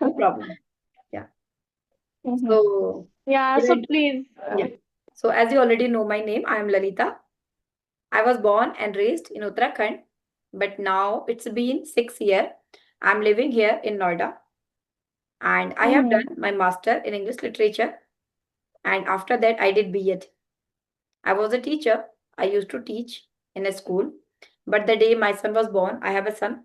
No problem. Yeah. Mhm. So, Yeah, so even, please. yeah. So, as you already know my name, I am Lalita. I was born and raised in Uttarakhand, but now it's been 6 years. I'm living here in Noida, and I have Mhm. done my master in English literature. And after that, I did B.Ed. I was a teacher. I used to teach in a school. But the day my son was born, I have a son.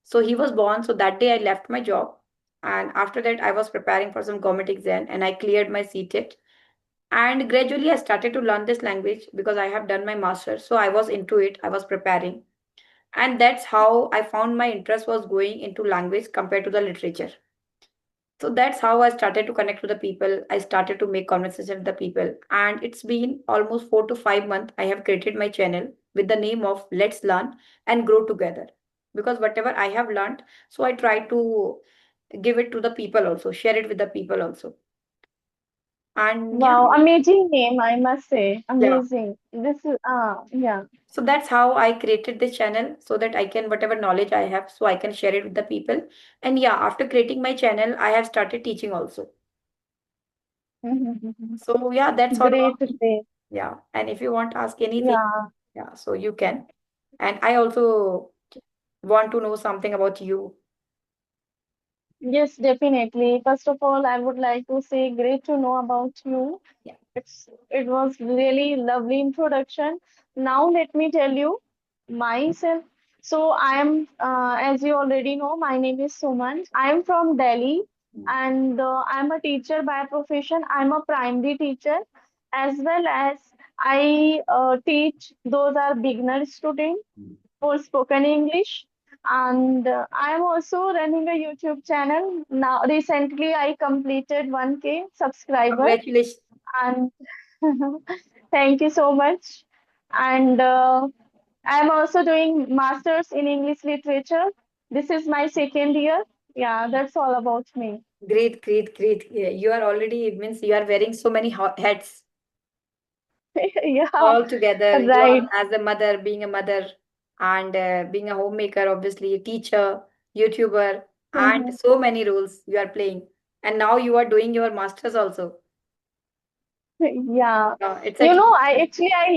So he was born. So that day I left my job. And after that, I was preparing for some government exam and I cleared my CTET. And gradually, I started to learn this language because I have done my master's. So I was into it. I was preparing. And that's how I found my interest was going into language compared to the literature. So that's how I started to connect with the people. I started to make conversation with the people. And it's been almost 4 to 5 months. I have created my channel with the name of Let's Learn and Grow Together. Because whatever I have learned, so I try to give it to the people also, share it with the people also. And yeah, Wow, amazing name, I must say. yeah. Amazing. This is yeah. So that's how I created this channel so that I can, whatever knowledge I have, so I can share it with the people. And yeah, after creating my channel, I have started teaching also. Mhm. So yeah, that's all Great, about me. great. Yeah. And if you want to ask anything, Yeah. yeah, so you can. And I also want to know something about you. Yes, definitely. First of all, I would like to say great to know about you. Yeah. It was really lovely introduction. Now let me tell you myself. So I am, as you already know, my name is Suman. I am from Delhi, Mm. and I'm a teacher by profession. I'm a primary teacher, as well as I teach those are beginner students Mm. for spoken English. And I am also running a YouTube channel. Now, recently I completed 1K subscriber, Congratulations. and thank you so much. And I'm also doing masters in English literature. This is my second year. Yeah, that's all about me. Great, great, great. Yeah, you are already, it means you are wearing so many hats Yeah, all together. You are right. as a mother, being a mother, and being a homemaker, obviously, a teacher, YouTuber, and Mhm. so many roles you are playing. And now you are doing your masters also. Yeah. It's You a know, I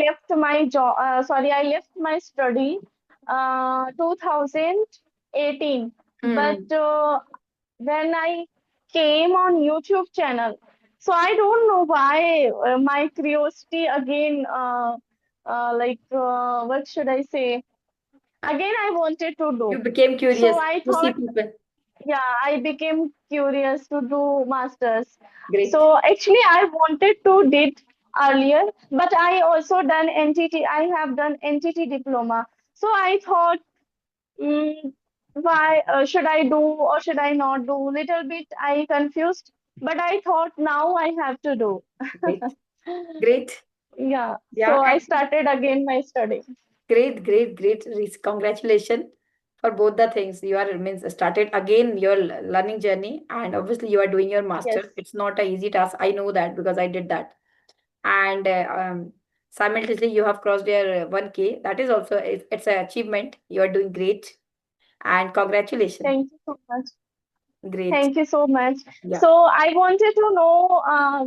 left my job. Sorry, I left my study 2018. But Hmm. when I came on YouTube channel, so I don't know why my curiosity again, what should I say? Again, I wanted to You do. became So curious I to see thought, people. yeah, I became curious to do masters. Great. So actually, I wanted to did earlier, but I also done NTT. I have done NTT diploma. So I thought, mm, why should I do or should I not do? Little bit I confused, but I thought now I have to do. Great. Great. Yeah. Yeah. So I And started again my study. great, great, great. Congratulations for both the things. You are means started again your learning journey, and obviously you are doing your Yes. master. It's not a easy task. I know that because I did that. And simultaneously you have crossed your 1K. That is also it's an achievement. You are doing great, and congratulations. Thank you so much. Great. Thank you so much. Yeah. So I wanted to know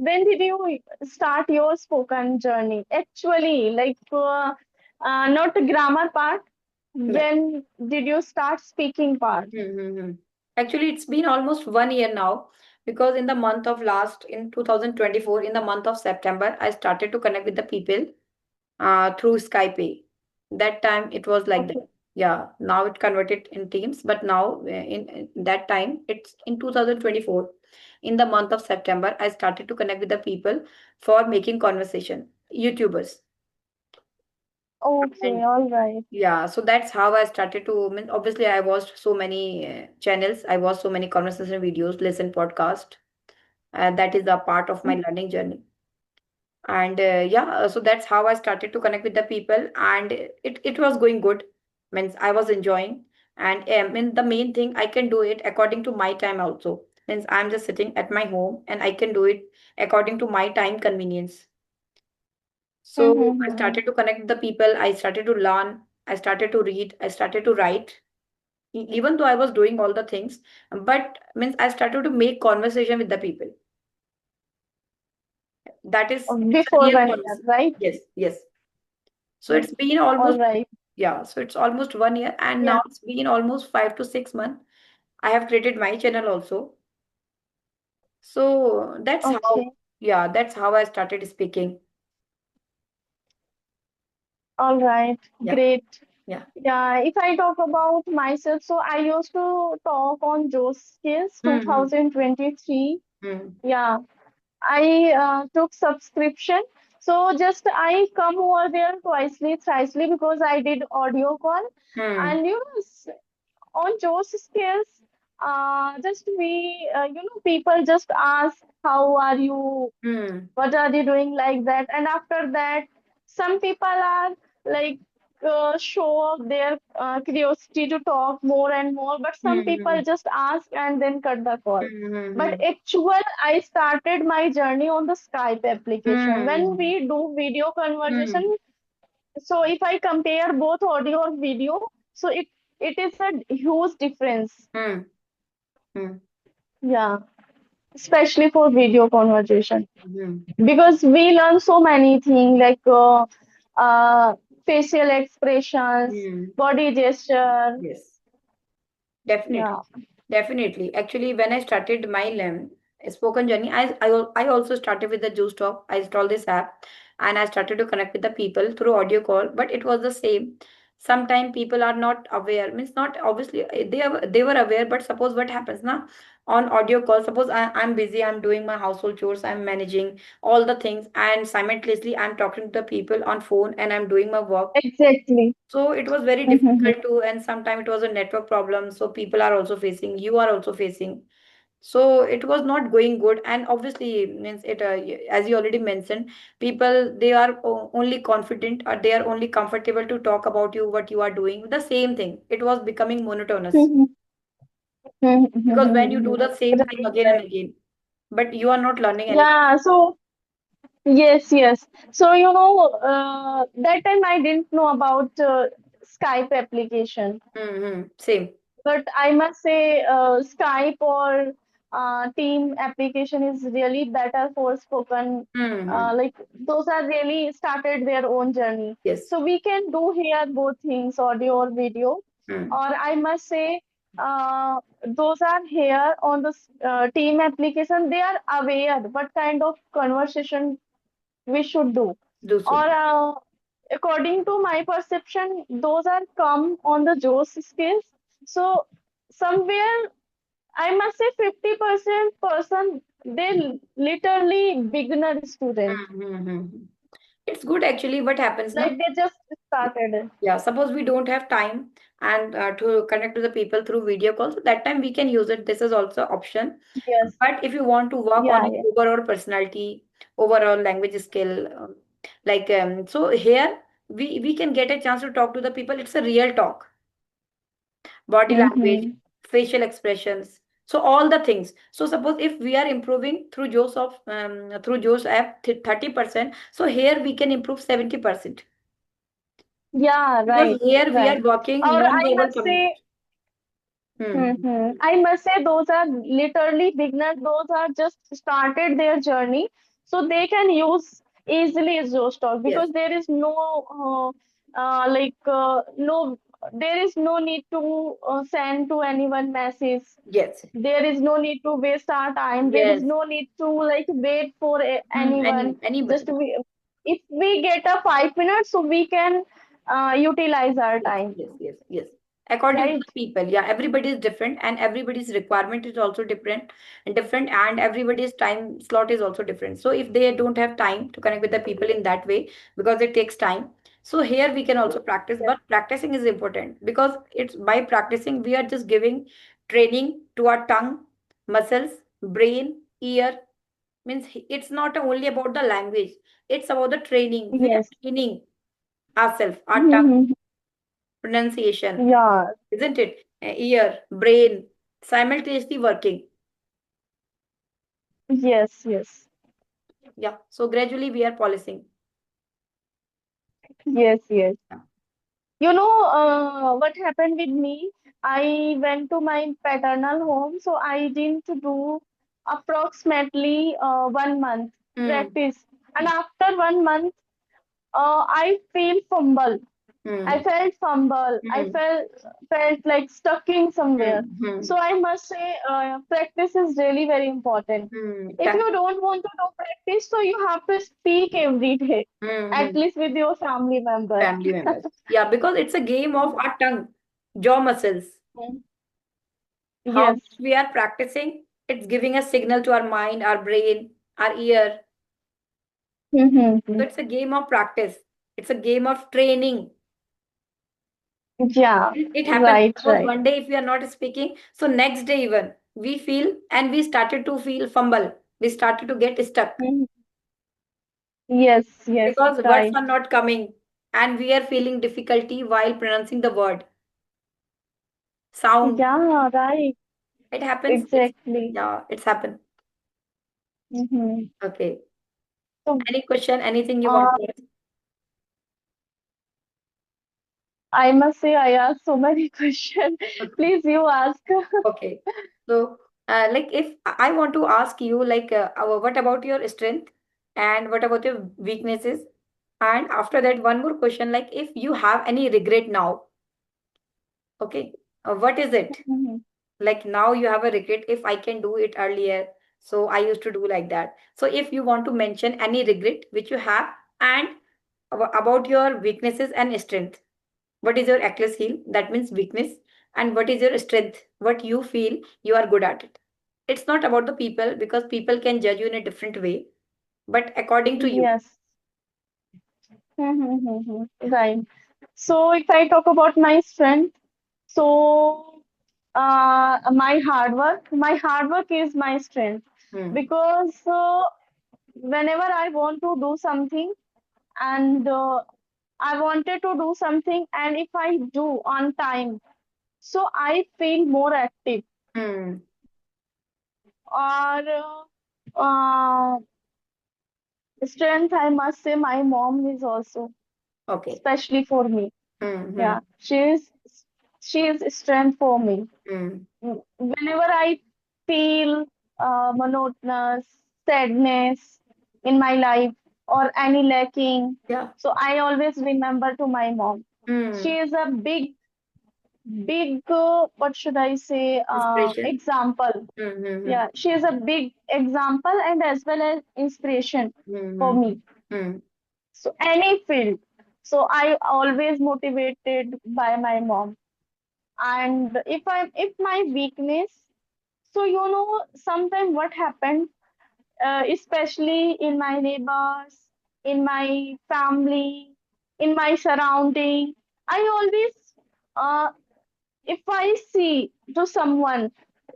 when did you start your spoken journey? Actually, not the grammar part. Yeah. When did you start speaking part? Mm-hmm. Actually, it's been almost 1 year now because in the month of last, in 2024, in the month of September, I started to connect with the people through Skype. That time it was like Okay. that. Yeah, now it converted in Teams, but now in that time, it's in 2024. In the month of September, I started to connect with the people for making conversation, YouTubers. Okay. All right. Yeah, so that's how I started to. Obviously, I watched so many channels. I watched so many conversation videos, listen podcast. That is a part of my learning journey. And yeah, so that's how I started to connect with the people, and it was going good. Means I was enjoying, and the main thing I can do it according to my time also. Means I'm just sitting at my home and I can do it according to my time convenience. So I Mm-hmm. started to connect with the people. I started to learn. I started to read. I started to write. even though I was doing all the things, but means I started to make conversation with the people. That is the Before real 1 year, conversation. right? Yes, yes. So it's Mhm. been All almost, right. yeah, so it's almost 1 year, and Yeah. now it's been almost 5 to 6 months. I have created my channel also. So that's how, Okay. yeah, that's how I started speaking. All right. Yeah, Great. yeah. Yeah. If I talk about myself, so I used to talk on Joe's Skills Mm-hmm. 2023. Mm-hmm. Yeah. I took subscription. So just I come over there twicely, thricely because I did audio call. Mm-hmm. And on Joe's Skills, just people just ask, how are you? Mm-hmm. What are you doing like that? And after that, some people are like show off their curiosity to talk more and more, but some Mm-hmm. people just ask and then cut the call. But Mm-hmm. actual, I started my journey on the Skype application. When Mm-hmm. we do video Mm-hmm. conversation, so if I compare both audio or video, so it is a huge difference. Mm-hmm. Yeah, especially for video conversation. Mm-hmm. Because we learn so many things like uh, facial expressions, Mm-hmm. body gesture. Yes. Yeah. Definitely, definitely. Actually, when I started my spoken journey, I also started with the Juice Talk. I installed this app and I started to connect with the people through audio call, but it was the same. Sometimes people are not aware, means not obviously they were aware, but suppose what happens now on audio call, suppose I'm busy, I'm doing my household chores, I'm managing all the things, and simultaneously I'm talking to the people on phone and I'm doing my work. Exactly. So it was very Mhm. difficult to, and sometimes it was a network problem. So people are also facing, you are also facing. So it was not going good. And obviously, means it, as you already mentioned, people, they are only confident or they are only comfortable to talk about you, what you are doing. The same thing. It was becoming monotonous Mhm. Mhm. because when you Mhm. do the same thing Right, again and right. again, but you are not learning anything. Yeah, so yes, yes. So that time I didn't know about Skype application. Mm-hmm. Same. But I must say, Skype or Team application is really better for spoken. Mm-hmm. Like those are really started their own journey. Yes. So we can do here both things, audio or video. Mm. Or I must say, those are here on the Team application. They are aware what kind of conversation we should do. Do so. Or according to my perception, those are come on the Joe's skills. So somewhere I must say 50% person they literally beginner student. Mm-hmm. It's good actually. What happens now? Like they just started. Yeah, suppose we don't have time and to connect to the people through video calls, so that time we can use it. This is also option. Yes. But if you want to work on Yeah, your yeah. overall personality, overall language skill, so here we can get a chance to talk to the people. It's a real talk, body language, Mm-hmm. facial expressions. So all the things. So suppose if we are improving through through Joe's app 30%, so here we can improve 70%. Yeah, Because right, here we are right. working Or I non-verbal must communication. say Hmm. I must say those are literally beginners. Those are just started their journey, so they can use easily Zostock Yes. because there is no there is no need to send to anyone message. Yes. There is no need to waste our time. There is Yes. no need to like wait for anyone. Just Anybody. if we get a 5 minutes, so we can utilize our Yes, time, yes, yes, yes. According to right? the people, yeah, everybody is different and everybody's requirement is also different, and everybody's time slot is also different. So if they don't have time to connect with the people in that way, because it takes time, so here we can also practice, but practicing is important because it's by practicing we are just giving training to our tongue, muscles, brain, ear. Means it's not only about the language, it's about the training. We are Yes. training ourselves, our tongue, Mhm. pronunciation, Yeah, isn't it? Ear, brain, simultaneously working. yes, yes, Yeah. So gradually we are polishing. yes, yes. Yeah. You know, what happened with me? I went to my paternal home, so I didn't do approximately 1 month Hmm. practice. And after 1 month, I feel fumble. I Hmm. felt fumble. I Hmm. felt like stuck in Hmm. somewhere. Hmm. So I must say, practice is really very important. Hmm. If you don't want to do practice, so you have to speak every day, at Hmm. least with your family member. Family members. Yeah, because it's a game of Yeah. our tongue, jaw muscles. Mm. How Yes. much we are practicing, it's giving a signal to our mind, our brain, our ear. Mm-hmm. So it's a game of practice. It's a game of training. Yeah. It happens. Right. Suppose Right. one day if we are not speaking, so next day even we feel and we started to feel fumble. We started to get stuck Mhm. Yes. Yes. because words Right. are not coming and we are feeling difficulty while pronouncing the word, sound. Yeah. Right. It happens. It's Exactly. yeah, it's happened. Mm-hmm. Okay. So, Any question, anything you want uh, to ask? I must say I asked so many questions. Please, you ask. Okay. So, like if I want to ask you, like, what about your strength and what about your weaknesses? And after that, one more question, like, if you have any regret now, okay, what is it? Mhm. Like now you have a regret if I can do it earlier. So I used to do like that. So if you want to mention any regret which you have and about your weaknesses and strength. What is your Achilles heel? That means weakness. And what is your strength? What you feel you are good at it. It's not about the people because people can judge you in a different way, but according to you. Yes. Right. So, if I talk about my strength, so my hard work is my strength Hmm. because whenever I want to do something and I wanted to do something, and if I do on time, so I feel more active. Hmm. Or strength, I must say, my mom is also, Okay. especially for me. Hmm. Hmm. Yeah, she is strength for me. Hmm. Whenever I feel monotonous, sadness in my life, or any lacking, Yeah. so I always remember to my mom. She Hmm. is a big, what should I say, Inspiration. example. Hmm. Hmm. Hmm. Yeah, she is a big example and as well as inspiration for Hmm. me. Hmm. So any field. So I always motivated by my mom. And if my weakness, so sometimes what happened, especially in my neighbors, in my family, in my surrounding, I always, uh, if I see to someone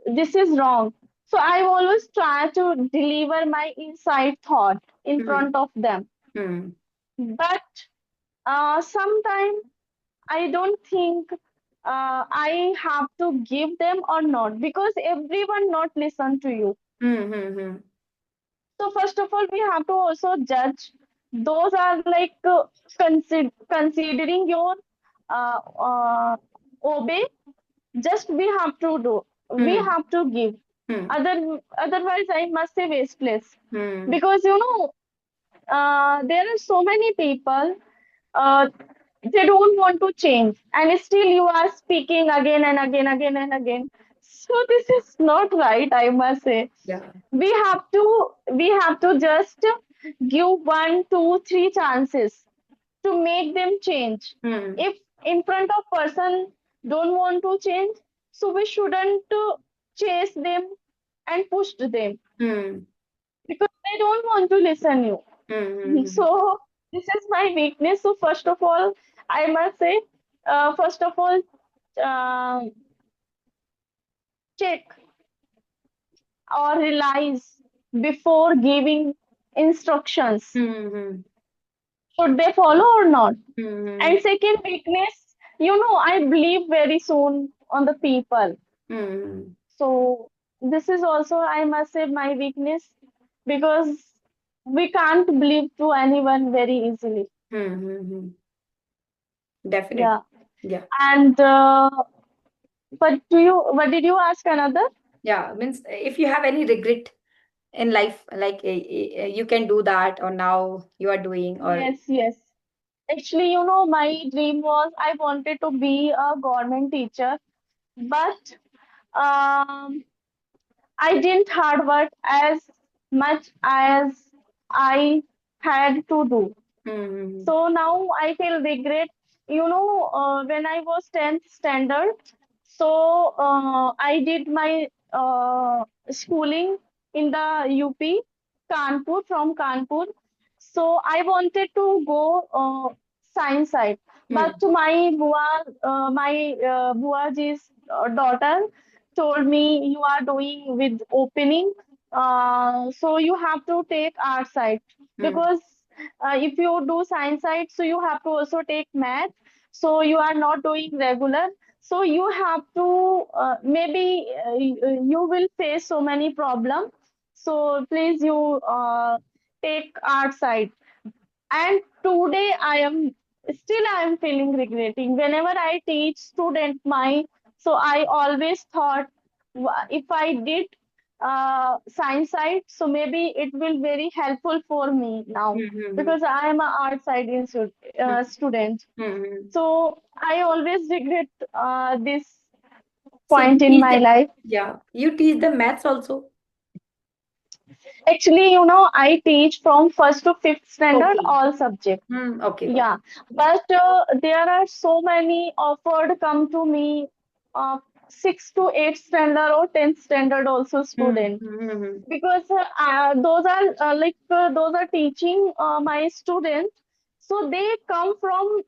this is wrong, so I always try to deliver my inside thought in Hmm. front of them. Hmm. But sometimes I don't think I have to give them or not because everyone not listen to you. Hmm. Hmm. Hmm. So first of all, we have to also judge. Those are like considering your uh, uh, obey. Just we have to do. We Hmm. have to give. Hmm. Otherwise, I must say wasteless. Hmm. Because there are so many people. Uh, they don't want to change, and still you are speaking again and again, again and again. So this is not right. I must say Yeah. we have to just give 1 2 3 chances to make them change. Hmm. If in front of person don't want to change, so we shouldn't chase them and push them Hmm. because they don't want to listen you. Hmm. Hmm. Hmm. So this is my weakness. So first of all, I must say, first of all, uh, check or realize before giving instructions. Hmm. Hmm. Should they follow or not? Hmm. And second weakness, I believe very soon on the people. Hmm. So this is also, I must say, my weakness because we can't believe to anyone very easily. Hmm. Hmm. Hmm. Definitely. Yeah. Yeah. And what did you ask another? Yeah, means if you have any regret in life, like you can do that, or now you are doing, or Yes, yes. Actually, my dream was I wanted to be a government teacher, but um, I didn't hard work as much as I had to do. mm-hmm. So now I feel regret. When I was 10th standard, so I did my schooling in the UP, Kanpur, from Kanpur. So I wanted to go science side, but Mm, my buaji's daughter told me you are doing with opening, so you have to take art side mm, because if you do science side, so you have to also take math. So you are not doing regular. So you have to maybe you will face so many problems. So please you take art side. And today I am feeling regretting. Whenever I teach student my, so I always thought if I did science side, so maybe it will very helpful for me now mm-hmm. because I am a art side student. Mm-hmm. So I always regret this So you point in teach my the, life. yeah, you teach the maths also. Actually, I teach from first to fifth standard Okay. all subjects. Okay, got Yeah, but there are so many offered come to me, uh, sixth to eighth standard or tenth standard also it. student Mm-hmm. because those are teaching my students, so they come from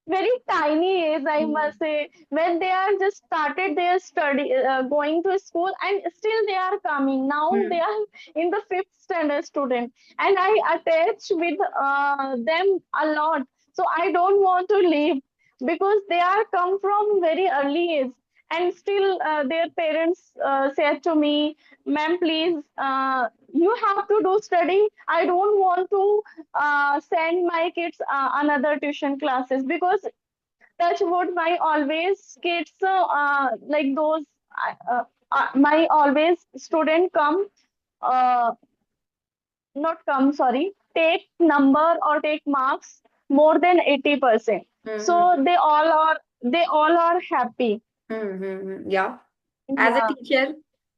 very tiny age, I Mm-hmm. must say, when they are just started their study, going to school, and still they are coming. Now they are in the fifth standard student, and I attach with them a lot. So I don't want to leave because they are come from very early age, and still their parents said to me, "Ma'am, please, you have to do study. I don't want to send my kids another tuition classes because touch wood, my always kids like those my always student come uh, not come, sorry, take number or take marks more than 80%. So Mm-hmm. they all are happy. Mm-hmm. Yeah. As a Yeah. teacher,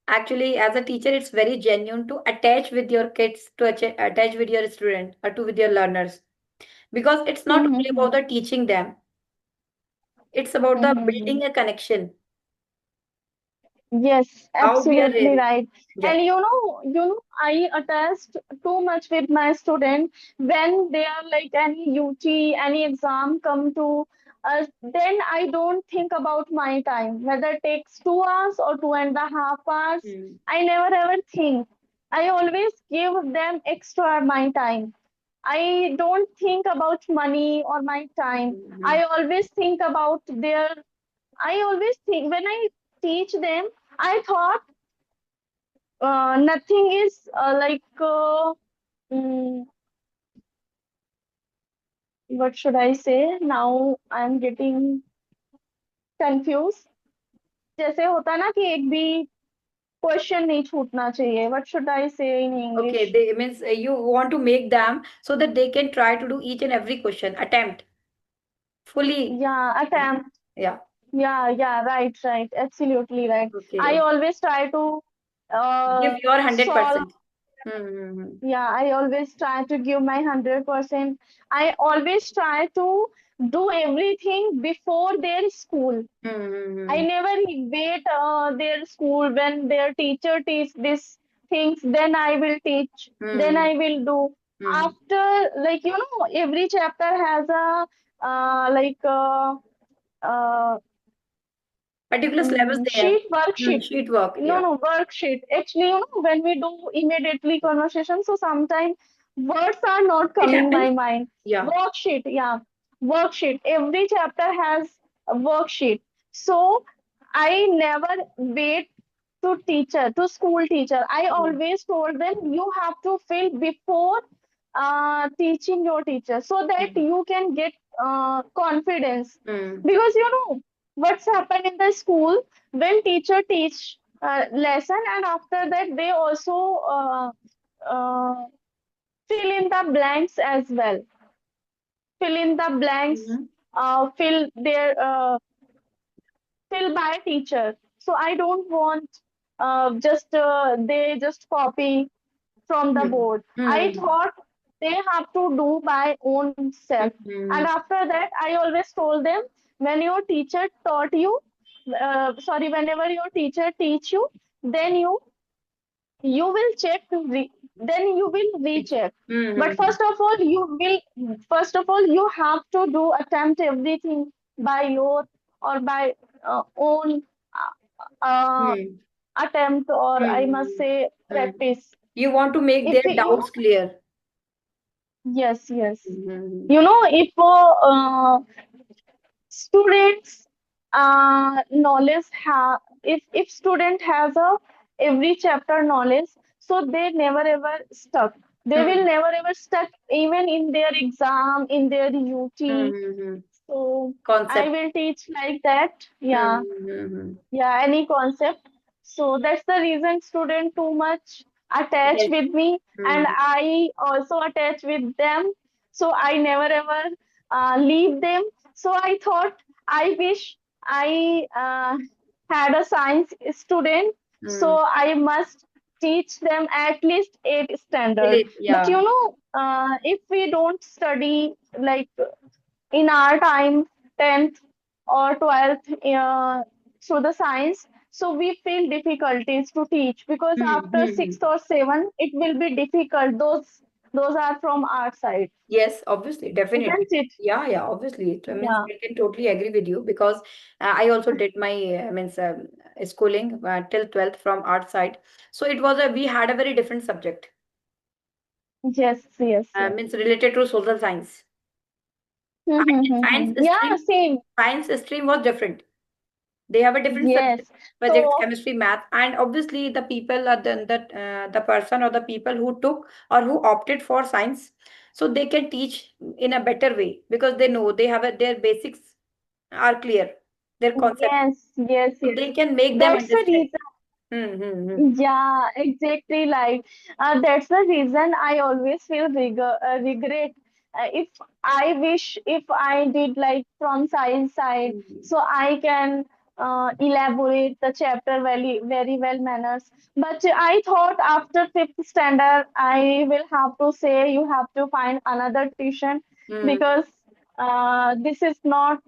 actually, as a teacher, it's very genuine to attach with your kids, to attach with your student, or to with your learners, because it's not only Mm-hmm. about the teaching them, it's about the Mm-hmm. building a connection. Yes, How we are absolutely raising. right. Yeah. And I attached too much with my student when they are like any UT, any exam come to us, then I don't think about my time, whether it takes 2 hours or 2.5 hours. Mm-hmm. I never ever think. I always give them extra my time. I don't think about money or my time. Mm-hmm. I always think about their I always think when I teach them, I thought nothing is mm, what should I say? Now I'm getting confused. जैसे होता ना कि एक भी question नहीं छूटना चाहिए. What should I say in Okay, English? they means you want to make them so that they can try to do each and every question, attempt fully. Yeah, attempt. Yeah. Yeah, yeah, right, right. Absolutely right. Okay. I Okay. always try to Give your solve. 100%. Mm-hmm. Yeah, I always try to give my 100%. I always try to do everything before their school. I Mm-hmm. never wait their school when their teacher teach these things, then I will teach, then Mm-hmm. I will do. Mm-hmm. After, every chapter has a like Particular syllabus there. sheet, worksheet. Sheet work. No, Yeah. no, worksheet. Actually, when we do immediately conversation, so sometimes words are not It coming my happens. mind. Yeah. Worksheet, yeah, worksheet. Every chapter has a worksheet. So I never wait to teacher, to school teacher. I Mm. always told them you have to fill before teaching your teacher so that Mm. you can get confidence Mm. because what's happened in the school when teacher teach lesson, and after that they also uh, fill in the blanks as well, fill in the blanks, Mm-hmm. fill their fill by teacher. So I don't want just they just copy from the Mm-hmm. board. I Mm-hmm. thought they have to do by own self. And Mm-hmm. after that, I always told them, when your teacher taught you, sorry, whenever your teacher teach you, then you will check, then you will recheck. But Mm-hmm. first of all, you have to do attempt everything by your or by own uh, Mm-hmm. attempt, or I must Mm-hmm. say Mm-hmm. practice. You want to make If their you doubts clear. Yes, yes. Mm-hmm. You know, if students knowledge have if student has a every chapter knowledge, so they never ever stuck. They will Mm-hmm. never ever stuck even in their exam, in their UT. Mm-hmm. So I Concept. will teach like that. Yeah. Mm-hmm. Yeah, any concept. So that's the reason student too much attach Yes. with me, and Mm-hmm. I also attach with them. So I never ever leave them. So I thought, I wish I had a science student. So Mm. I must teach them at least eight standard. Relate. But Yeah. if we don't study like in our time, 10th or 12th, through the science, so we feel difficulties to teach, because after Mm-hmm. 6th or 7th it will be difficult. Those are from our side, Yes, obviously, definitely. isn't it? Yeah, yeah, obviously. It means Yeah. I can totally agree with you because I also did my means schooling till 12th from art side. So it was we had a very different subject, Yes, yes, yes. means related to social science. And Yeah, same. science stream was different. They have a different subject, Yes. subjects, So chemistry, math, and obviously the people are the person or the people who took or who opted for science, so they can teach in a better way because they know they have their basics are clear, their concept, yes, yes, so yes. they can make them That's the understand. reason. Mm-hmm. Yeah, exactly. Like that's the reason I always feel regret. If I wish if I did like from science side, Mm-hmm. so I can elaborate the chapter very well manners. But I thought after fifth standard, I will have to say you have to find another tuition, Mm-hmm. because this is not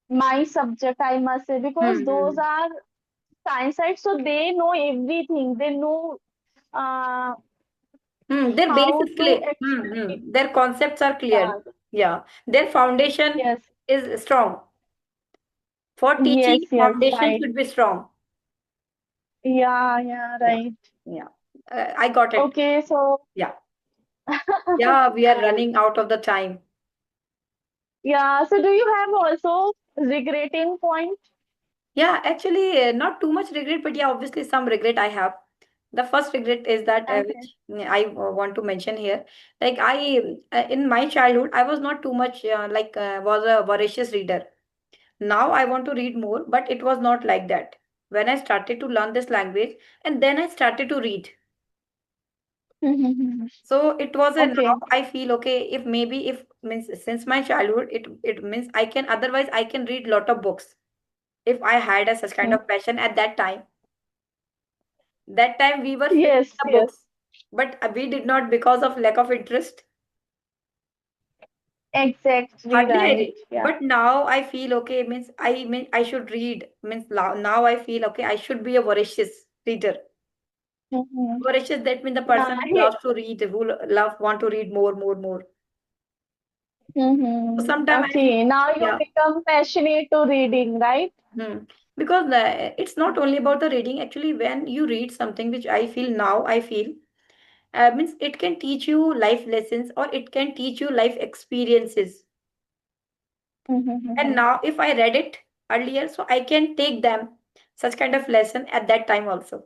my subject, I must say, because those Mm-hmm. are science side, so they know everything. They know uh, Their base how is to clear. explain. Their concepts are clear. Yeah. Yeah, their foundation Yes. is strong. For teaching, Yes. Yes. foundation Right. should be strong. Yeah. Yeah. Yeah, Right. yeah. I got it. Okay. So. Yeah, yeah. We are running out of the time. Yeah. So do you have also regretting point? Yeah, actually, not too much regret, but yeah, obviously some regret I have. The first regret is that Okay. which I want to mention here. Like in my childhood, I was not too much was a voracious reader. Now I want to read more, but it was not like that. When I started to learn this language, and then I started to read. So it was a now Okay. I feel okay if maybe if means since my childhood it means I can otherwise I can read lot of books if I had a such kind Hmm. of passion at that time. That time we were filled with Yes. the Yes. books, but we did not because of lack of interest. Exactly. Hardly I Right. read. Yeah. But now I feel okay means I should read means now I feel okay I should be a voracious reader. Hmm. Voracious that means the Yeah. person who loves to read, who love want to read more. So sometimes I feel Okay. Now you yeah. become passionate to reading, right? Hmm. Because it's not only about the reading. Actually, when you read something, which I feel now, I feel means it can teach you life lessons or it can teach you life experiences. And now, if I read it earlier, so I can take them such kind of lesson at that time also.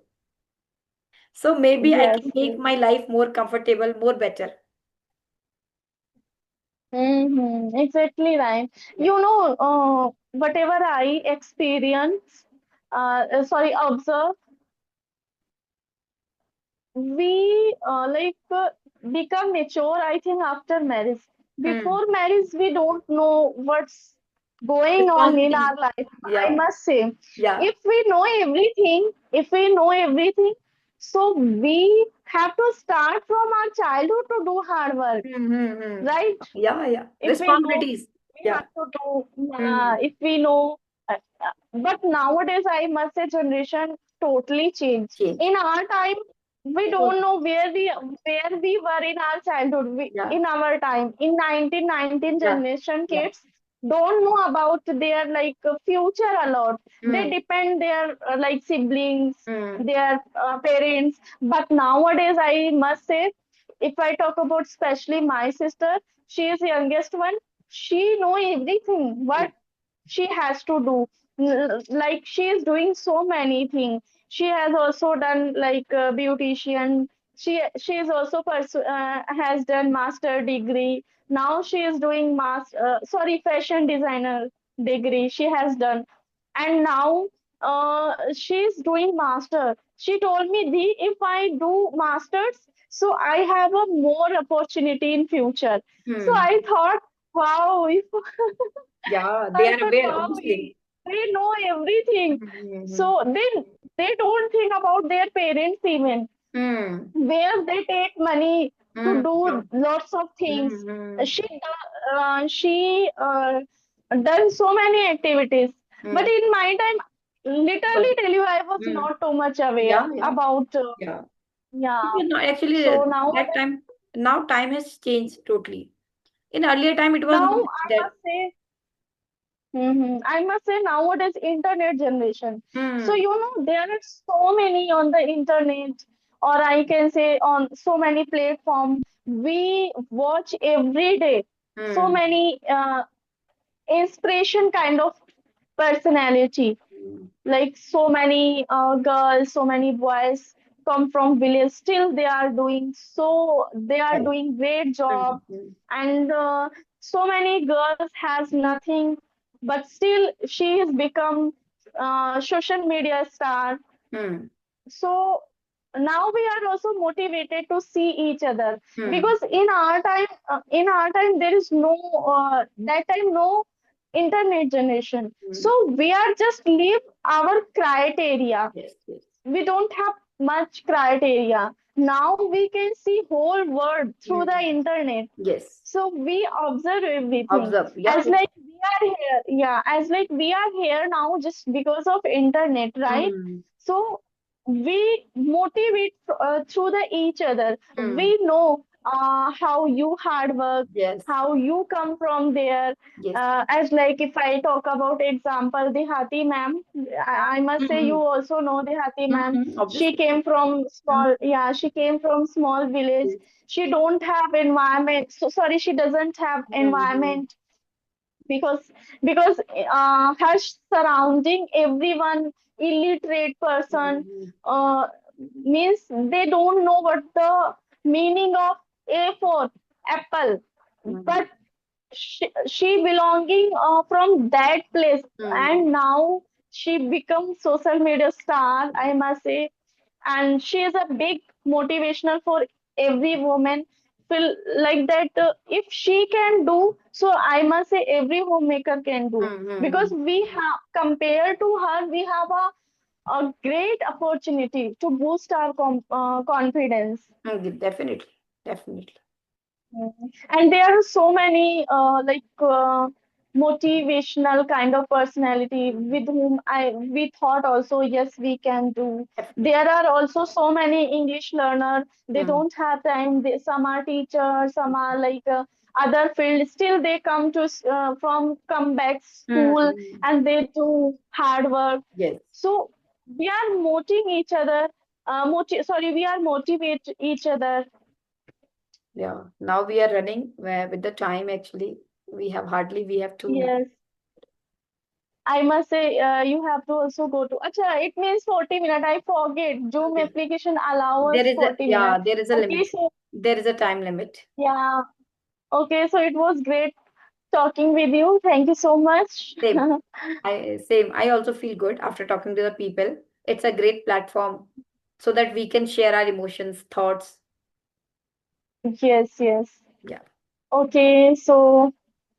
So maybe I Yes. can make Yes. my life more comfortable, more better. Exactly right. Yeah. Whatever I experience, sorry, observe, we become mature, I think, after marriage. Hmm. Before marriage, we don't know what's going on in Responsibilities. our life. I Yeah. must say, Yeah. if we know everything, so we have to start from our childhood to do hard work, Mm-hmm. right? Yeah. Yeah. If we know, Responsibilities. we Yeah. have to do, Hmm. if we know. But nowadays, I must say, generation totally changed. Change. In our time, we don't Totally. know where we were in our childhood. Yeah. In our time, in 1919 Yeah. generation, Yeah. kids don't know about their future a lot. They Hmm. depend their siblings, Hmm. their parents. But nowadays, I must say, if I talk about especially my sister, she is the youngest one. She know everything. What she has to do. Like she is doing so many things. She has also done beautician. She is also has done master degree. Now she is doing fashion designer degree she has done. And now she is doing master. She told me, the if I do masters, so I have a more opportunity in future. So Hmm. I thought, wow, if Yeah. They I are thought, aware, wow, obviously. they know everything. Mm-hmm. So they don't think about their parents even, Hmm. where they take money to Hmm. do lots of things. Hmm. She done so many activities. But Hmm. in my time, But literally tell you, I was hmm. not too much aware Yeah. Yeah. about. Yeah. Yeah. Because no, So actually, that time, now time has changed totally. In earlier time, it was now not I that. must say. I must say nowadays internet generation. So Hmm. there are so many on the internet, or I can say on so many platform. We watch every day so Hmm. many inspiration kind of personality, Hmm. like so many girls, so many boys come from village, still they are Well. doing great job. Hmm. And so many girls has nothing, but still she has become social media star. Hmm. So now we are also motivated to see each other, Hmm. because in our time there is no that time no internet generation, Hmm. so we are just leave our criteria. Yes. Yes. We don't have much criteria. Now we can see whole world through the Hmm. internet. Yes. So we observe everything. Observe. Yeah. As like we are here, yeah, as like we are here now just because of internet, right? Hmm. So we motivate through the each other. Hmm. We know how you hard work, Yes. how you come from there. Yes. As like if I talk about example, the Hati ma'am, I must say you Hmm. also know the Hati ma'am. She Obviously. came from Hmm. small, yeah, she came from small village. Yes. She don't have environment, so sorry, she doesn't have Hmm. environment, because her surrounding everyone illiterate person, Hmm. uh, means they don't know what the meaning of a for apple. Hmm. But she belonging from that place, Hmm. and now she becomes social media star, I must say. And she is a big motivational for every woman, feel like that, if she can do, so I must say every homemaker can do, Hmm. because Hmm. we have, compared to her, we have a great opportunity to boost our confidence. Definitely. Definitely. And there are so many motivational kind of personality with whom we thought also, yes, we can do. Definitely. There are also so many English learner. They Hmm. don't have time. Some are teachers, some are other field. Still, they come back school, Hmm. and they do hard work. Yes. So we are motivating each other. We are motivate each other. Yeah. Now we are running with the time actually. We have 2 minutes. Yes. I must say, you have to also go to. Acha, it means 40 minutes. I forget. Zoom Okay. application allow us 40 minutes. There is a Okay, limit. so There is a time limit. yeah, Okay, so it was great talking with you. Thank you so much. Same. Same. I also feel good after talking to the people. It's a great platform so that we can share our emotions, thoughts. Yes, yes. Yeah. Okay, so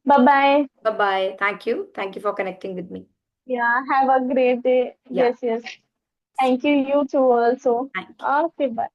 bye bye. Bye bye. Thank you. Thank you for connecting with me. Yeah, have a great day. Yeah. Yes, yes. Thank you, you too also. Thank you. Okay, bye.